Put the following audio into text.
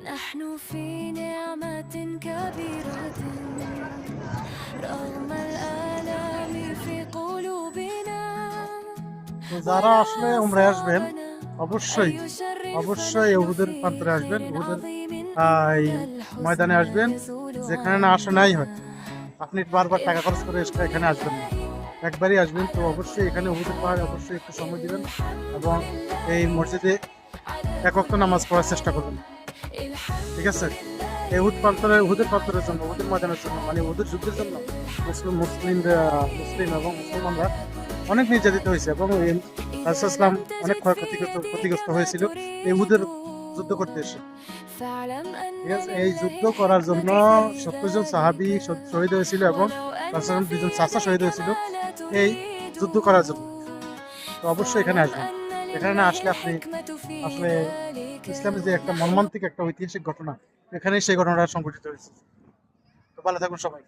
نحن في نعمة كبيرة رغم الآلام في قلوبنا তো যারা আসলে উমরায় আসবেন অবশ্যই أي شر অবশ্যই উহুদের فنخفي প্রান্তরে আসবেন, উহুদের لعظيم এই من ময়দানে الحزن আসবেন। যেখানে না আসা يزولها নাই হয়, আপনি বারবার টাকা খরচ করে এখানে الحمد আসবেন না, لله একবারই আসবেন। তো على অবশ্যই এখানে উহুদের كل পাহাড়ে অবশ্যই একটু حال সময় দিবেন এবং الحمد এই মসজিদে لله على এক ওয়াক্ত كل নামাজ পড়ার চেষ্টা করবেন। حال ঠিক الحمد আছে? لله এই উহুদের প্রান্তরের জন্য, উহুদের ময়দানের জন্য, মানে উহুদের যুদ্ধের জন্য মুসলিম এবং মুসলমানরা অনেক নির্যাতিত হয়েছে এবং إذا রাসূল ইসলাম لم অনেক تجد في يديك ক্ষতিগ্রস্ত ما হয়েছিল এই تريد উহুদের যুদ্ধ করতে এসে। فاعلم أن ঠিক আছে? এই যুদ্ধ لله করার জন্য حكمة في 70 জন ذلك সাহাবী শহীদ হয়েছিল এবং ولو أن রাসূল في দুজন চাচা শহীদ يديك হয়েছিল ما لا এই تريد যুদ্ধ করার জন্য। তো অবশ্যই এখানে فاعلم আসবেন। أن এখানে না لله আসলে আপনি الحكمة في আসলে ذلك ইসলামের যে একটা মর্মান্তিক একটা ঐতিহাসিক ঘটনা, এখানেই সেই ঘটনাটা সংঘটিত হয়েছে। তো ভালো থাকুন সবাই।